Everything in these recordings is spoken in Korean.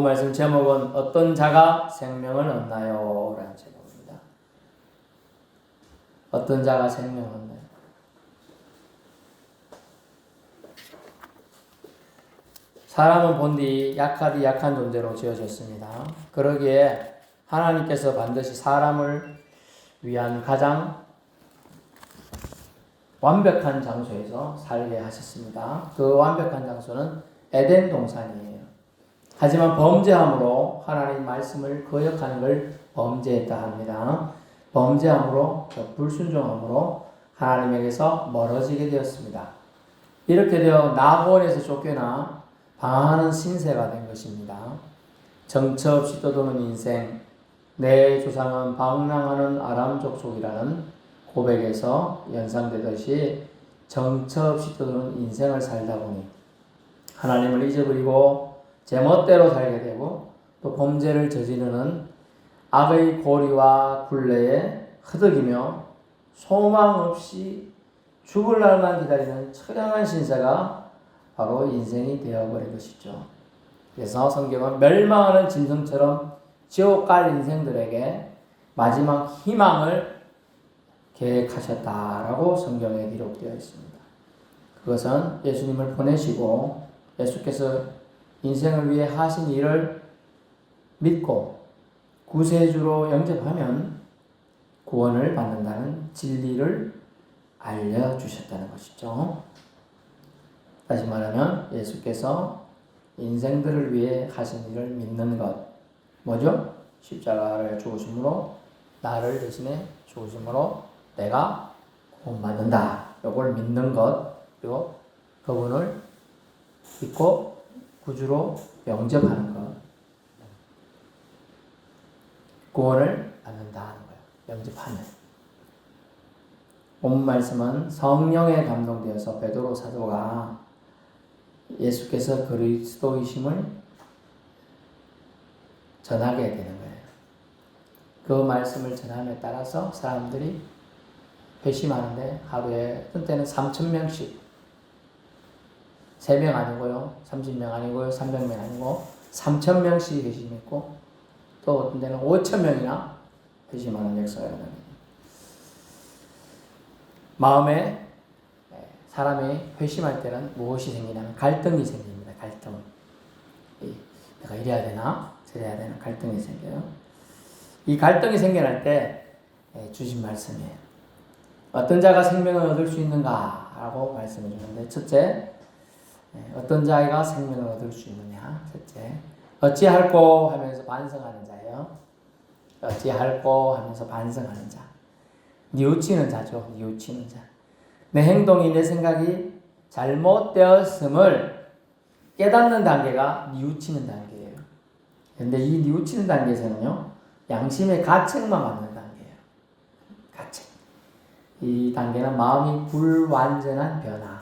말씀 제목은 어떤 자가 생명을 얻나요? 라는 제목입니다. 어떤 자가 생명을 얻나요? 사람은 본디 약하디 약한 존재로 지어졌습니다. 그러기에 하나님께서 반드시 사람을 위한 가장 완벽한 장소에서 살게 하셨습니다. 그 완벽한 장소는 에덴 동산이에요. 하지만 범죄함으로 하나님 말씀을 거역하는 걸 범죄했다 합니다. 범죄함으로, 불순종함으로 하나님에게서 멀어지게 되었습니다. 이렇게 되어 낙원에서 쫓겨나 방황하는 신세가 된 것입니다. 정처 없이 떠도는 인생, 내 조상은 방랑하는 아람 족속이라는 고백에서 연상되듯이 정처 없이 떠도는 인생을 살다 보니 하나님을 잊어버리고 제멋대로 살게 되고 또 범죄를 저지르는 악의 고리와 굴레에 흐득이며 소망 없이 죽을 날만 기다리는 처량한 신세가 바로 인생이 되어버린 것이죠. 그래서 성경은 멸망하는 짐승처럼 지옥 갈 인생들에게 마지막 희망을 계획하셨다라고 성경에 기록되어 있습니다. 그것은 예수님을 보내시고 예수께서 인생을 위해 하신 일을 믿고 구세주로 영접하면 구원을 받는다는 진리를 알려주셨다는 것이죠. 다시 말하면 예수께서 인생들을 위해 하신 일을 믿는 것, 뭐죠? 십자가를 죽으심으로 나를 대신에 죽으심으로 내가 구원받는다. 이걸 믿는 것, 그리고 그분을 믿고 구주로 영접하는 것, 구원을 받는다는 거예요. 영접하는. 본 말씀은 성령에 감동되어서 베드로 사도가 예수께서 그리스도이심을 전하게 되는 거예요. 그 말씀을 전함에 따라서 사람들이 회심하는데 하루에 어떤 때는 3,000명씩 3명 아니고요, 30명 아니고요, 300명 아니고 3,000명씩 회심했고 또 어떤 때는 5,000명이나 회심하는 역사가 일어납니다. 마음에 사람이 회심할 때는 무엇이 생기냐면 갈등이 생깁니다. 갈등. 내가 이래야 되나 저래야 되나 갈등이 생겨요. 이 갈등이 생겨날 때 주신 말씀이에요. 어떤 자가 생명을 얻을 수 있는가 라고 말씀해 주는데, 첫째, 어떤 자가 생명을 얻을 수 있느냐. 첫째, 어찌할꼬 하면서 반성하는 자예요. 어찌할꼬 하면서 반성하는 자. 뉘우치는 자죠. 뉘우치는 자. 내 행동이, 내 생각이 잘못되었음을 깨닫는 단계가 뉘우치는 단계예요. 그런데 이 뉘우치는 단계에서는요, 양심의 가책만 받는 단계예요. 가책. 이 단계는 마음이 불완전한 변화.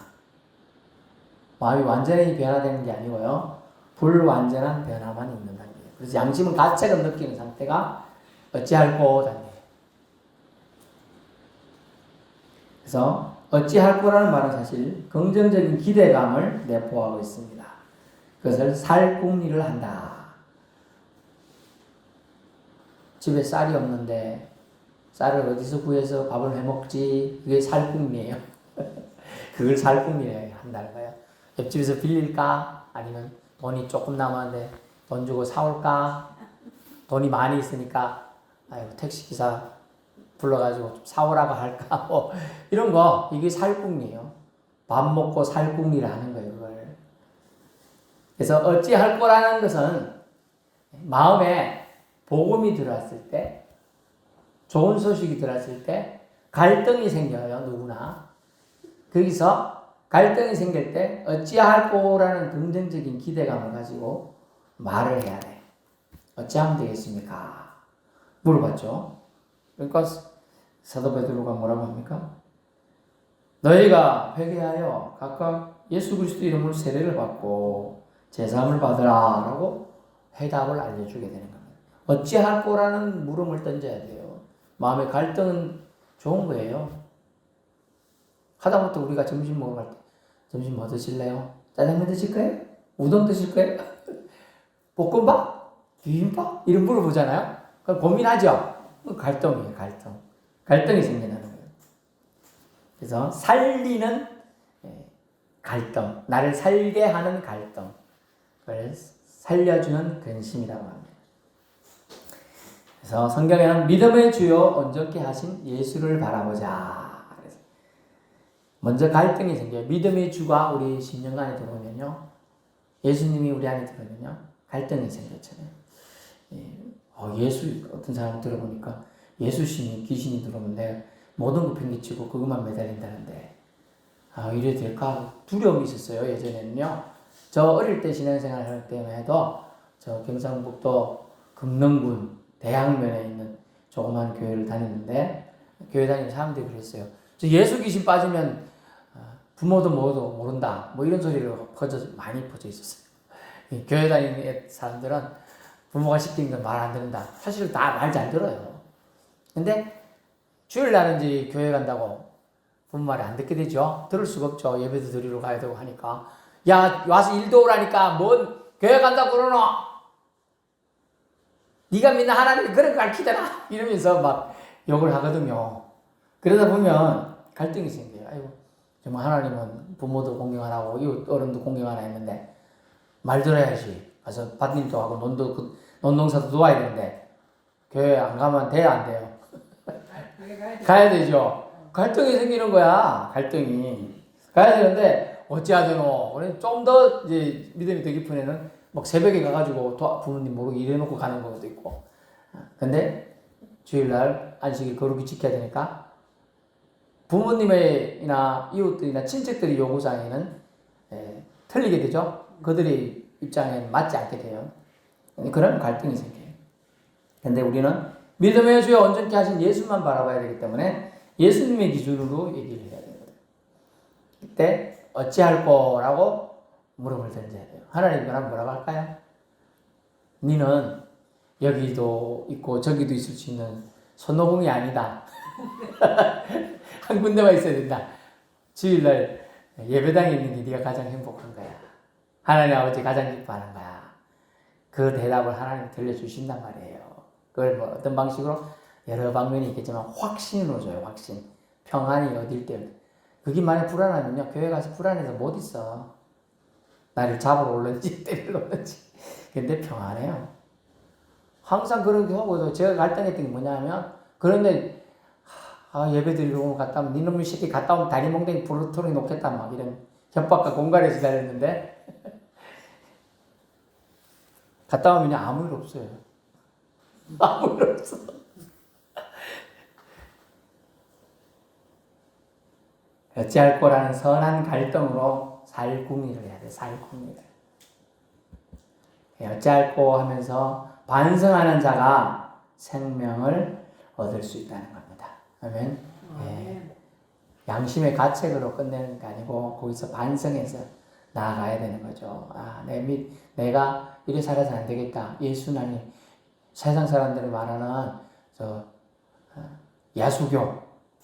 마음이 완전히 변화되는 게 아니고요, 불완전한 변화만 있는 단계예요. 그래서 양심은 가책을 느끼는 상태가 어찌할꼬 단계예요. 그래서 어찌할꼬라는 말은 사실 긍정적인 기대감을 내포하고 있습니다. 그것을 살궁리를 한다. 집에 쌀이 없는데 쌀을 어디서 구해서 밥을 해먹지? 그게 살궁리예요. 그걸 살궁리를 한다는 거예요. 옆집에서 빌릴까? 아니면 돈이 조금 남았는데 돈 주고 사올까? 돈이 많이 있으니까 택시기사 불러가지고 좀 사오라고 할까? 뭐 이런 거, 이게 살궁리예요. 밥 먹고 살궁리를 하는 거예요, 그걸. 그래서 어찌할 거라는 것은 마음에 복음이 들어왔을 때, 좋은 소식이 들어왔을 때 갈등이 생겨요, 누구나. 거기서 갈등이 생길 때 어찌할 거라는 긍정적인 기대감을 가지고 말을 해야 돼. 어찌하면 되겠습니까? 물어봤죠. 그러니까 사도 베드로가 뭐라고 합니까? 너희가 회개하여 각각 예수 그리스도 이름으로 세례를 받고 제사함을 받으라 라고 해답을 알려주게 되는 겁니다. 어찌할 거라는 물음을 던져야 돼요. 마음의 갈등은 좋은 거예요. 하다못해 우리가 점심 먹으러 갈 때 점심 뭐 드실래요? 짜장면 드실 거예요? 우동 드실 거예요? 볶음밥? 비빔밥? 이런 물어보잖아요. 그럼 고민하죠. 갈등이에요, 갈등. 갈등이 생겨나는 거예요. 그래서 살리는 갈등, 나를 살게 하는 갈등, 그걸 살려주는 근심이라고 합니다. 그래서 성경에는 믿음의 주요 온전케 하신 예수를 바라보자. 그래서 먼저 갈등이 생겨요. 믿음의 주가 우리 심령 안에 들어오면요, 예수님이 우리 안에 들어오면요, 갈등이 생겼잖아요. 예수, 어떤 사람 들어보니까 예수신이 귀신이 들어오면 내가 모든 거 팽개치고 그것만 매달린다는데, 이래 될까? 두려움이 있었어요, 예전에는요. 저 어릴 때 신앙생활 할 때만 해도, 저 경상북도 금능군 대학면에 있는 조그만 교회를 다녔는데, 교회 다니는 사람들이 그랬어요. 저 예수 귀신 빠지면 부모도 뭐도 모른다. 뭐 이런 소리가 많이 퍼져 있었어요. 교회 다니는 사람들은 부모가 시키는 건 말 안 듣는다. 사실 다 말 잘 들어요. 근데 주일날은 이제 교회 간다고 부모 말이 안 듣게 되죠. 들을 수가 없죠. 예배도 드리러 가야 되고 하니까. 야, 와서 일도 오라니까 뭔 교회 간다고 그러노? 네가 믿는 하나님이 그런 거 가르치더라. 이러면서 막 욕을 하거든요. 그러다 보면 갈등이 생겨요. 아이고, 정말 하나님은 부모도 공경 안 하고 이웃 어른도 공경 안 했는데 말 들어야지. 가서 밭일도 하고 논농사도 도와야 되는데 교회 안 가면 돼야 안 돼요? 가야 되죠. 갈등이 생기는 거야. 갈등이 가야 되는데 어찌하되노? 좀 더 이제 믿음이 더 깊은 애는 막 새벽에 가가지고 부모님 모르게 일해놓고 가는 경우도 있고. 근데 주일날 안식일 거룩히 지켜야 되니까 부모님이나 이웃들이나 친척들이 요구사항에는 틀리게 되죠. 그들의 입장에는 맞지 않게 돼요. 그런 갈등이 생겨요. 근데 우리는 믿음의 주여 온전케 하신 예수만 바라봐야 되기 때문에 예수님의 기준으로 얘기를 해야 되거든요. 그때 어찌할 거라고 물음을 던져야 돼요. 하나님 그럼 뭐라고 할까요? 니는 여기도 있고 저기도 있을 수 있는 손오공이 아니다. 한 군데만 있어야 된다. 주일날 예배당에 있는 게 네가 가장 행복한 거야. 하나님 아버지 가장 기뻐하는 거야. 그 대답을 하나님 들려주신단 말이에요. 그걸 뭐 어떤 방식으로? 여러 방면이 있겠지만 확신으로 줘요. 확신. 평안이 어딜 때. 그게 만약 불안하면요, 교회 가서 불안해서 못 있어. 나를 잡으러 올는지 때리러 올는지. 근데 평안해요. 항상 그렇게 하고, 제가 갈등했던 게 뭐냐면, 그런데 예배 드리러 오늘 갔다 오면 니놈의 새끼 갔다 오면 다리 몽댕이 부르토리 놓겠다 막 이런 협박과 공갈에서 기다렸는데 갔다 오면 아무 일 없어요. 아무 일 없어. 어찌할 거라는 선한 갈등으로 살궁리를 해야 돼. 살궁리를. 어찌할 거 하면서 반성하는 자가 생명을 얻을 수 있다는 겁니다. 아멘. 양심의 가책으로 끝내는 게 아니고 거기서 반성해서 나아가야 되는 거죠. 내가 이래 살아서 안 되겠다. 예수님이 세상 사람들이 말하는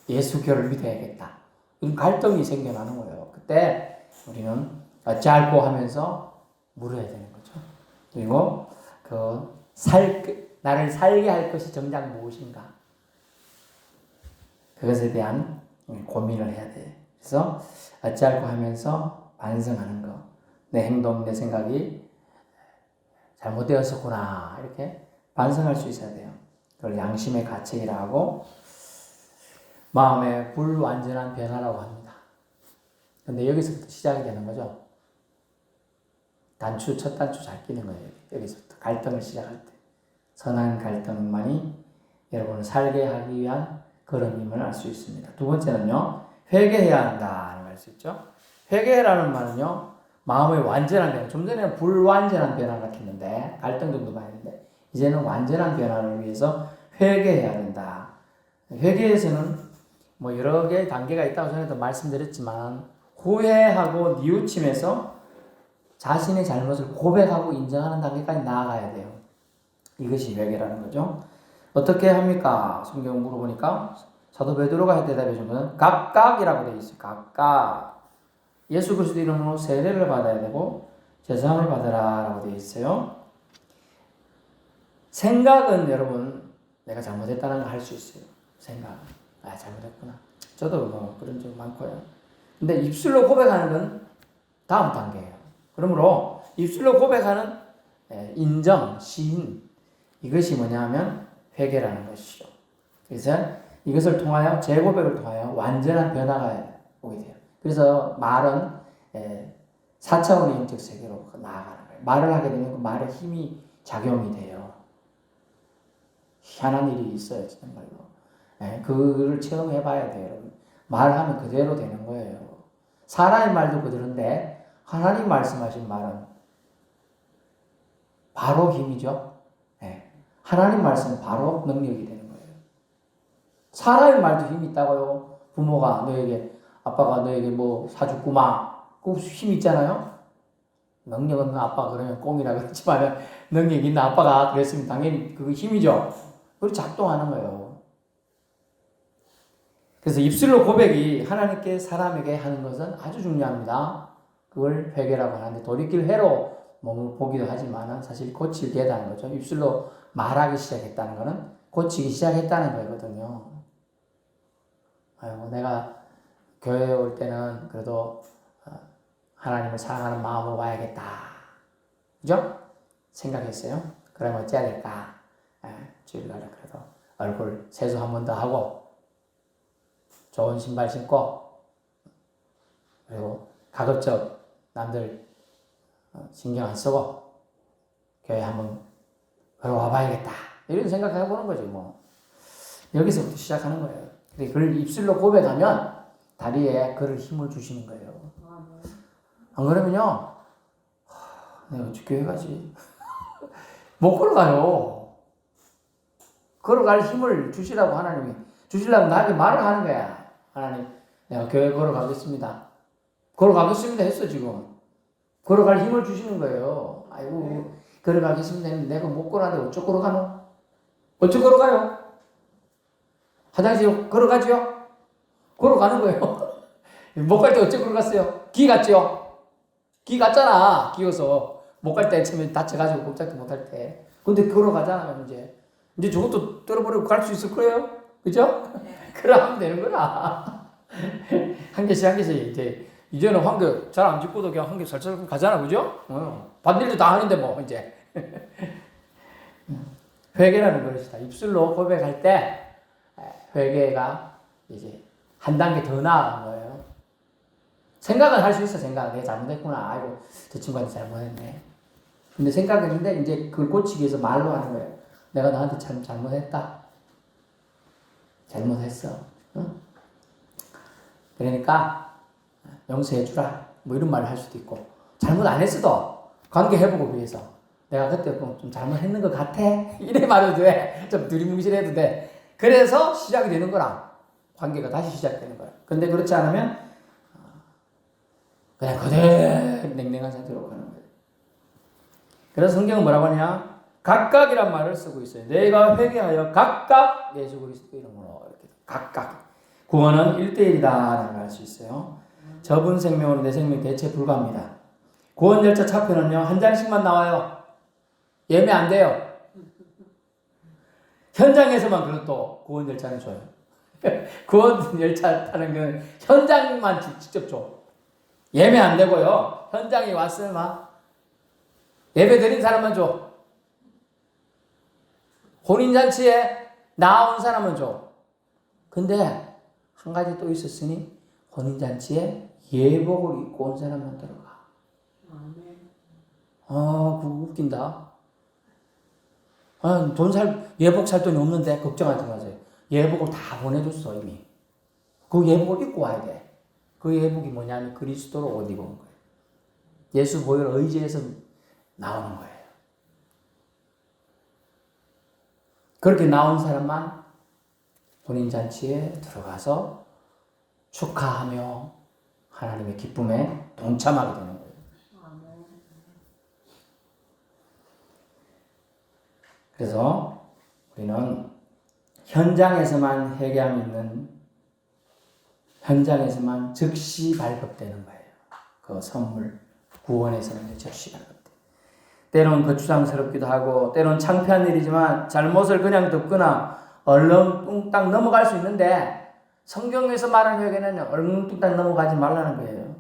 예수교를 믿어야겠다. 이런 갈등이 생겨나는 거예요. 그때 우리는 어찌할꼬 하면서 물어야 되는 거죠. 그리고 나를 살게 할 것이 정작 무엇인가? 그것에 대한 고민을 해야 돼. 그래서 어찌할꼬 하면서 반성하는 거. 내 행동, 내 생각이 잘못되었었구나. 이렇게 반성할 수 있어야 돼요. 그걸 양심의 가책이라 하고 마음의 불완전한 변화라고 합니다. 근데 여기서부터 시작이 되는 거죠. 첫 단추 잘 끼는 거예요. 여기서부터 갈등을 시작할 때. 선한 갈등만이 여러분을 살게 하기 위한 걸음임을 알 수 있습니다. 두 번째는요, 회개해야 한다는 걸 알 수 있죠. 회개라는 말은요, 마음의 완전한 변화. 좀 전에는 불완전한 변화 같았는데, 갈등 정도만 했는데, 이제는 완전한 변화를 위해서 회개해야 된다. 회개에서는 뭐 여러 개의 단계가 있다고 전에도 말씀드렸지만, 후회하고 뉘우침에서 자신의 잘못을 고백하고 인정하는 단계까지 나아가야 돼요. 이것이 회개라는 거죠. 어떻게 합니까? 성경 물어보니까 사도 베드로가 대답해 준 것은 각각이라고 되어 있어요. 각각. 예수 그리스도 이름으로 세례를 받아야 되고 제사함을 받으라 라고 되어 있어요. 생각은 여러분 내가 잘못했다는 걸 할 수 있어요. 생각. 아, 잘못했구나. 저도 뭐 그런 적 많고요. 근데 입술로 고백하는 건 다음 단계예요. 그러므로 입술로 고백하는 인정, 시인, 이것이 뭐냐면 회개라는 것이죠. 그래서 이것을 통하여 재고백을 통하여 완전한 변화가 오게 돼요. 그래서 말은 4차원의 영적 세계로 나아가는 거예요. 말을 하게 되면 그 말에 힘이 작용이 돼요. 희한한 일이 있어요, 정말로. 그거를 체험해 봐야 돼요. 말하면 그대로 되는 거예요. 사람의 말도 그대로인데 하나님 말씀하신 말은 바로 힘이죠. 하나님 말씀은 바로 능력이 되는 거예요. 사람의 말도 힘이 있다고요. 부모가 너에게, 아빠가 너에게 뭐 사줬구만. 그 힘이 있잖아요. 능력은 아빠가 그러면 꽁이라 그랬지만 능력이 있는 아빠가 그랬으면 당연히 그거 힘이죠. 그걸 작동하는 거예요. 그래서 입술로 고백이 하나님께 사람에게 하는 것은 아주 중요합니다. 그걸 회개라고 하는데 돌이킬 회로 몸을 보기도 하지만 사실 고치게 되는 거죠. 입술로 말하기 시작했다는 것은 고치기 시작했다는 거거든요. 아이고, 내가 교회에 올 때는 그래도 하나님을 사랑하는 마음으로 와야겠다. 그죠? 생각했어요. 그러면 어찌해야 될까? 주일날에 그래도 얼굴 세수 한 번 더 하고 좋은 신발 신고 그리고 가급적 남들 신경 안 쓰고 교회 한번 걸어와 봐야겠다. 이런 생각해보는 거지 뭐. 여기서부터 시작하는 거예요. 근데 그걸 입술로 고백하면 다리에 그를 힘을 주시는 거예요. 안 그러면요, 내가 어찌 교회 가지? 못 걸어가요. 걸어갈 힘을 주시라고 하나님이 주시려고 나에게 말을 하는 거야. 하나님, 내가 교회 걸어가겠습니다. 걸어가겠습니다 했어 지금. 걸어갈 힘을 주시는 거예요. 아이고, 걸어가겠습니다 했는데 내가 못 걸어가는데 어쩌 걸어가노? 어쩌 걸어가요? 화장실 걸어가죠? 걸어가는 거예요. 못 갈 때 어째 걸어갔어요? 기 갔죠? 기 갔잖아. 기어서 못 갈 때 처음에 다쳐가지고 꼼짝도 못할 때. 근데 걸어가잖아요. 이제 저것도 떨어버리고 갈 수 있을 거예요. 그죠? 그럼 하면 되는 거라. 한 개씩 이제는 환경 잘 안 짓고도 그냥 한 개 살짝 가잖아. 그죠? 반일도 다 하는데 뭐 이제. 회개라는 것이다. 입술로 고백할 때 회개가 이제 한 단계 더 나아간 거예요. 생각은 할 수 있어. 생각. 내가 잘못했구나. 아이고, 저 친구한테 잘못했네. 근데 생각했는데 이제 그걸 고치기 위해서 말로 하는 거예요. 내가 너한테 참 잘못했다. 잘못했어. 응? 그러니까 용서해 주라. 뭐 이런 말을 할 수도 있고. 잘못 안 했어도 관계 회복을 위해서 내가 그때 좀 잘못했는 것 같아. 이래 말해도 돼. 좀 두리뭉실해도 돼. 그래서 시작이 되는 거랑 관계가 다시 시작되는 거야. 근데 그렇지 않으면 그냥 그대로 냉랭한 상태로 가는 거예요. 그래서 성경은 뭐라고 하냐? 각각이란 말을 쓰고 있어요. 내가 회개하여 각각 예수 그리스도 이름으로 이렇게 각각. 구원은 1대1이다 라는 걸 알 수 있어요. 저분 생명으로 내 생명이 대체 불가합니다. 구원 열차 차표는요, 한 장씩만 나와요. 예매 안 돼요. 현장에서만 그것도 구원 열차는 줘요. 구원 열차 타는 건 현장만 직접 줘. 예매 안 되고요. 현장에 왔으면 막 예배 드린 사람만 줘. 혼인잔치에 나온 사람은 줘. 근데 한 가지 또 있었으니 혼인잔치에 예복을 입고 온 사람만 들어가. 그거 웃긴다. 예복 살 돈이 없는데 걱정하지 마세요. 예복을 다 보내줬어, 이미. 그 예복을 입고 와야 돼. 그 예복이 뭐냐면 그리스도로 옷 입은 거예요. 예수 보혈 의지해서 나오는 거예요. 그렇게 나온 사람만 혼인잔치에 들어가서 축하하며 하나님의 기쁨에 동참하게 되는 거예요. 그래서 우리는 현장에서만 회개함이 있는, 현장에서만 즉시 발급되는 거예요. 그 선물, 구원에서는 즉시 발급돼요. 때론 거추장스럽기도 하고 때론 창피한 일이지만 잘못을 그냥 덮거나 얼렁뚱땅 넘어갈 수 있는데 성경에서 말하는 회개는 얼렁뚱땅 넘어가지 말라는 거예요.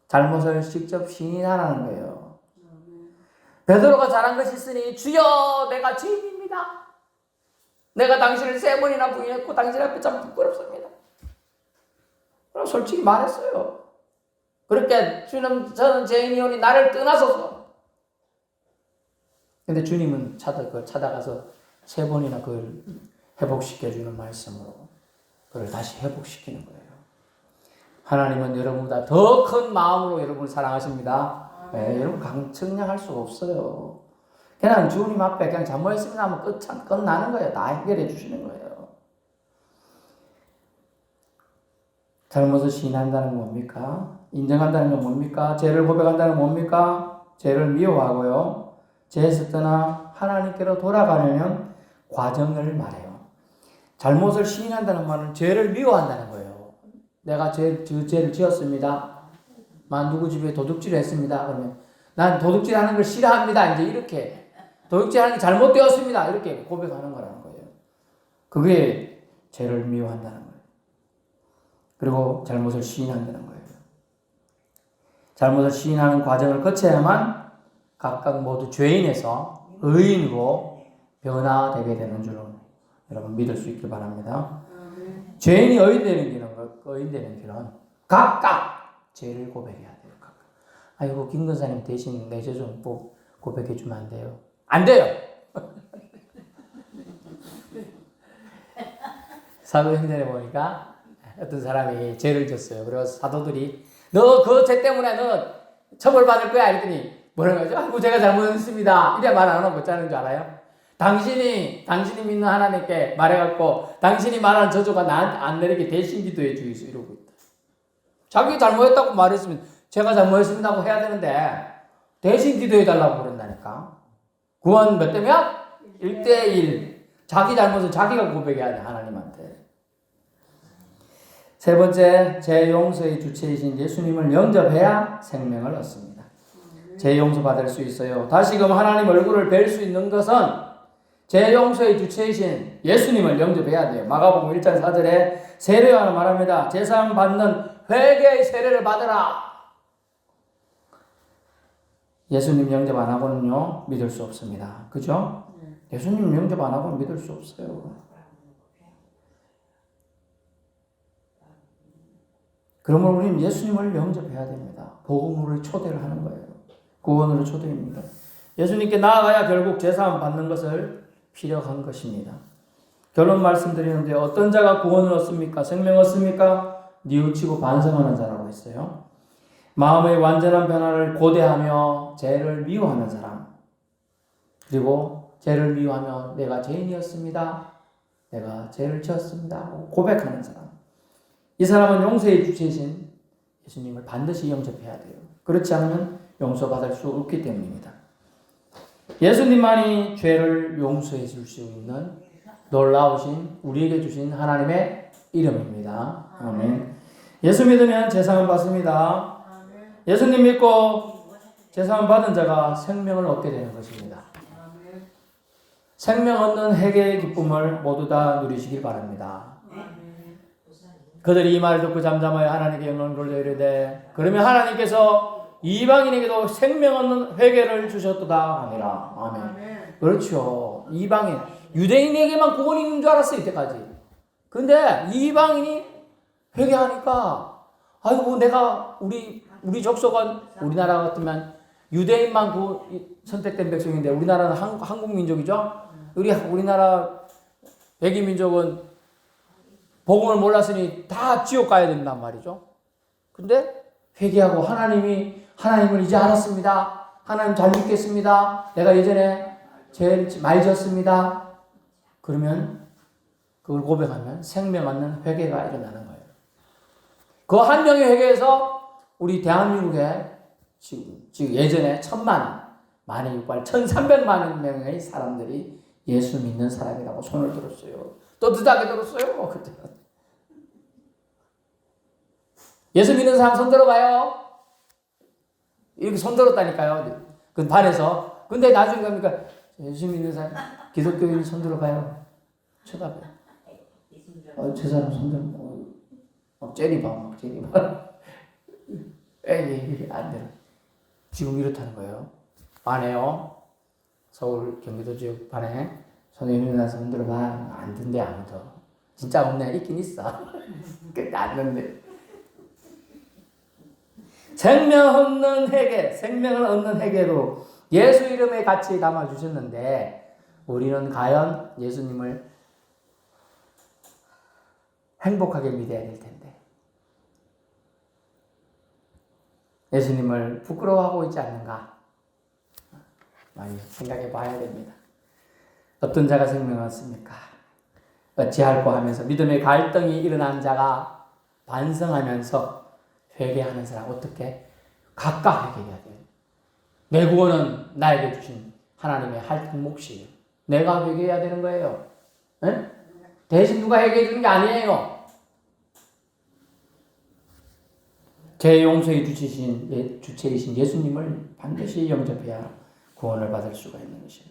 잘못을 직접 시인하라는 거예요. 베드로가 잘한 것이 있으니 주여 내가 죄인입니다. 내가 당신을 3번이나 부인했고 당신 앞에 참 부끄럽습니다. 그럼 솔직히 말했어요. 그렇게 주님 저는 죄인이오니 나를 떠나소서. 근데 주님은 찾아가서 3번이나 그걸 회복시켜주는 말씀으로 그걸 다시 회복시키는 거예요. 하나님은 여러분보다 더 큰 마음으로 여러분을 사랑하십니다. 네, 여러분 강청량할 수가 없어요. 그냥 주님 앞에 그냥 잘못했습니다 하면 끝나는 거예요. 다 해결해 주시는 거예요. 잘못을 시인한다는 건 뭡니까? 인정한다는 건 뭡니까? 죄를 고백한다는 건 뭡니까? 죄를 미워하고요. 죄에서 떠나 하나님께로 돌아가려는 과정을 말해요. 잘못을 시인한다는 말은 죄를 미워한다는 거예요. 내가 죄를 지었습니다. 누구 집에 도둑질을 했습니다. 그러면 난 도둑질하는 걸 싫어합니다. 이제 이렇게 도둑질하는 게 잘못되었습니다. 이렇게 고백하는 거라는 거예요. 그게 죄를 미워한다는 거예요. 그리고 잘못을 시인한다는 거예요. 잘못을 시인하는 과정을 거쳐야만 각각 모두 죄인에서 의인으로 변화되게 되는 줄로 여러분 믿을 수 있길 바랍니다. 죄인이 의인되는 길은 각각 죄를 고백해야 돼요. 각각. 아이고 김근사님 대신 내 죄 좀 고백해 주면 안 돼요? 안 돼요. 사도행전에 보니까 어떤 사람이 죄를 졌어요. 그래서 사도들이 너 그 죄 때문에 너 처벌받을 거야 이랬더니 뭐라고 하죠? 아이고 제가 잘못했습니다. 이래 말 안 하고 어쩌는 줄 알아요? 당신이 믿는 하나님께 말해갖고 당신이 말하는 저주가 나한테 안 내리게 대신 기도해 주이소 이러고 있다. 자기 잘못했다고 말했으면 제가 잘못했습니다 하고 해야 되는데 대신 기도해 달라고 그런다니까. 구원 몇 대 몇? 1대1. 자기 잘못은 자기가 고백해야 돼 하나님한테. 세 번째, 죄 용서의 주체이신 예수님을 영접해야 생명을 얻습니다. 죄 용서 받을 수 있어요. 다시금 하나님 얼굴을 뵐 수 있는 것은 죄 용서의 주체이신 예수님을 영접해야 돼요. 마가복음 1장 4절에 세례요한은 말합니다. 제사함 받는 회개의 세례를 받으라. 예수님 영접 안 하고는요 믿을 수 없습니다. 그죠? 예수님 영접 안 하고는 믿을 수 없어요. 그러면 우리는 예수님을 영접해야 됩니다. 복음으로 초대를 하는 거예요. 구원으로 초대입니다. 예수님께 나아가야 결국 제사함 받는 것을 필요한 것입니다. 결론 말씀드리는데 어떤 자가 구원을 얻습니까? 생명 얻습니까? 뉘우치고 반성하는 자라고 했어요. 마음의 완전한 변화를 고대하며 죄를 미워하는 사람. 그리고 죄를 미워하며 내가 죄인이었습니다. 내가 죄를 지었습니다. 하고 고백하는 사람. 이 사람은 용서의 주체이신 예수님을 반드시 영접해야 돼요. 그렇지 않으면 용서받을 수 없기 때문입니다. 예수님만이 죄를 용서해 줄 수 있는 놀라우신 우리에게 주신 하나님의 이름입니다. 아멘. 예수 믿으면 제사함 받습니다. 예수님 믿고 제사함 받은 자가 생명을 얻게 되는 것입니다. 생명 얻는 회개의 기쁨을 모두 다 누리시길 바랍니다. 그들이 이 말을 듣고 잠잠하여 하나님께 영광을 돌려 이르되 그러면 하나님께서 이방인에게도 생명 얻는 회개를 주셨도다 하니라. 아멘. 그렇죠. 이방인 유대인에게만 구원이 있는 줄 알았어요 이때까지. 근데 이방인이 회개하니까 아이고 내가 우리 족속은 우리나라 같으면 유대인만 선택된 백성인데 우리나라는 한국 민족이죠. 우리나라 백인 민족은 복음을 몰랐으니 다 지옥 가야 된단 말이죠. 근데 회개하고 하나님을 이제 알았습니다. 하나님 잘 믿겠습니다. 내가 예전에 죄를 많이 지었습니다. 그러면 그걸 고백하면 생명 얻는 회개가 일어나는 거예요. 그 한 명의 회개에서 우리 대한민국에 지금 예전에 1,000만, 만에 육발 1,300만 명의 사람들이 예수 믿는 사람이라고 손을 들었어요. 또 늦게 들었어요. 그때는. 예수 믿는 사람 손 들어봐요. 이렇게 손 들었다니까요. 그 반에서. 근데 나중에 가니까 예수 믿는 사람, 기독교인 손 들어봐요. 쳐다봐요. 저 사람 손 들어. 막 째리봐, 막 째리봐. 에이, 안 돼. 지금 이렇다는 거예요. 반에요. 서울 경기도 지역 반에 손에 일어나서 손 들어봐. 안 된대, 아무도. 진짜 없네. 있긴 있어. 근데 안 된대. 생명 얻는 회개, 생명을 얻는 회개로 예수 이름에 같이 담아주셨는데 우리는 과연 예수님을 행복하게 믿어야 될 텐데 예수님을 부끄러워하고 있지 않는가? 많이 생각해 봐야 됩니다. 어떤 자가 생명을 얻습니까? 어찌할꼬 하면서 믿음의 갈등이 일어난 자가 반성하면서 회개하는 사람 어떻게? 각각 회개해야 돼요. 내 구원은 나에게 주신 하나님의 할당 몫이에요. 내가 회개해야 되는 거예요. 에? 대신 누가 회개해 주는 게 아니에요. 제 용서의 주체이신 예수님을 반드시 영접해야 구원을 받을 수가 있는 것이에요.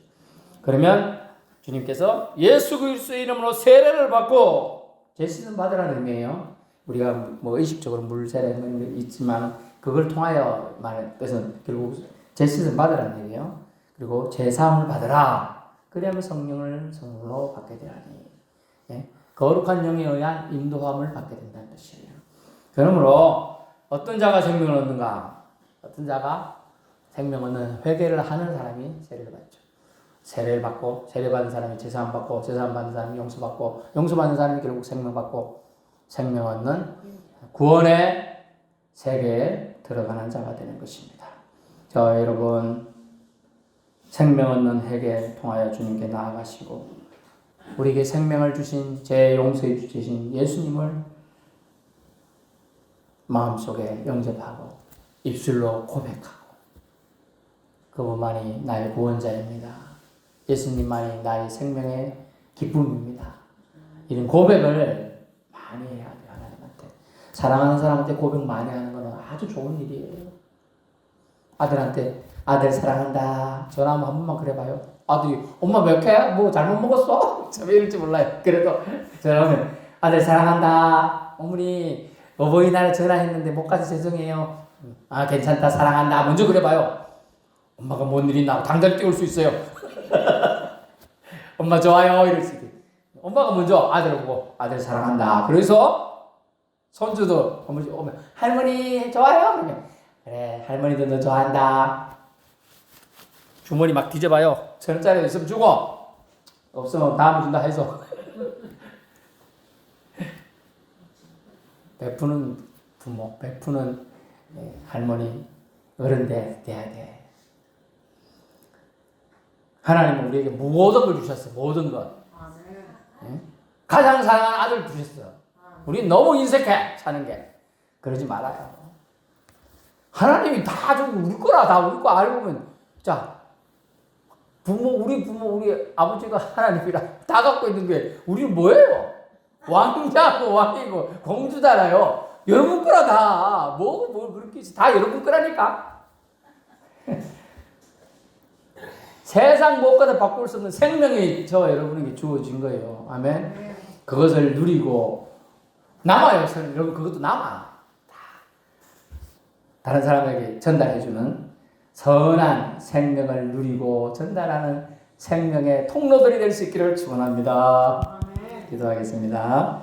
그러면 주님께서 예수 그리스도의 이름으로 세례를 받고 제시는 받으라는 의미예요. 우리가 뭐 의식적으로 물 세례는 있지만 그걸 통하여 말하는 것은 결국 제시는 받으라는 얘기예요. 그리고 제사함을 받으라. 그러면 성령을 성령으로 받게 되라니. 예? 거룩한 영에 의한 인도함을 받게 된다는 뜻이에요. 그러므로 어떤 자가 생명을 얻는가? 어떤 자가 생명 얻는 회개를 하는 사람이 세례를 받죠. 세례를 받고 세례받은 사람이 제사함 받고 제사함 받는 사람이 용서받고 용서받는 사람이 결국 생명 받고 생명 얻는 구원의 세계에 들어가는 자가 되는 것입니다. 자, 여러분 생명 얻는 회개를 통하여 주님께 나아가시고 우리에게 생명을 주신 제 용서해 주신 예수님을 마음속에 영접하고 입술로 고백하고 그분만이 나의 구원자입니다. 예수님만이 나의 생명의 기쁨입니다. 이런 고백을 많이 해야 돼요. 하나님한테. 사랑하는 사람한테 고백 많이 하는 것은 아주 좋은 일이에요. 아들한테 아들 사랑한다. 전화 한 번만 그래봐요. 아들이 엄마 몇 개? 뭐 잘못 먹었어? 참 이럴지 몰라요. 그래도 전화하면 아들 사랑한다. 어머니 어버이날 전화했는데 못 가서 죄송해요. 아 괜찮다 사랑한다. 먼저 그래봐요. 엄마가 뭔 일 있나 당장 띄울 수 있어요. 엄마 좋아요 이럴 수 있대. 엄마가 먼저 아들 보고 아들 사랑한다. 그래서 손주도 어머니 오면 할머니 좋아요 그러면 그래 할머니도 너 좋아한다. 주머니 막 뒤져봐요. 1,000원짜리 있으면 주고 없으면 다음에 준다 해서 베푸는 부모, 베푸는 할머니 어른 돼야 돼. 하나님은 우리에게 모든 걸 주셨어요. 모든 것. 네? 가장 사랑하는 아들 주셨어요. 우리 너무 인색해 사는 게. 그러지 말아요. 하나님이 다 좀 우리 거라 다 우리 거 알고 보면 자 우리 아버지가 하나님이라 다 갖고 있는 게 우리는 뭐예요? 왕자고 왕이고 공주잖아요. 여러분 거라 다 뭐 그렇게 다 여러분 거라니까. 세상 무엇과도 바꿀 수 없는 생명이 저와 여러분에게 주어진 거예요. 아멘. 그것을 누리고 남아요. 여러분 그것도 남아. 다른 사람에게 전달해주는 선한 생명을 누리고 전달하는 생명의 통로들이 될 수 있기를 축원합니다. 기도하겠습니다.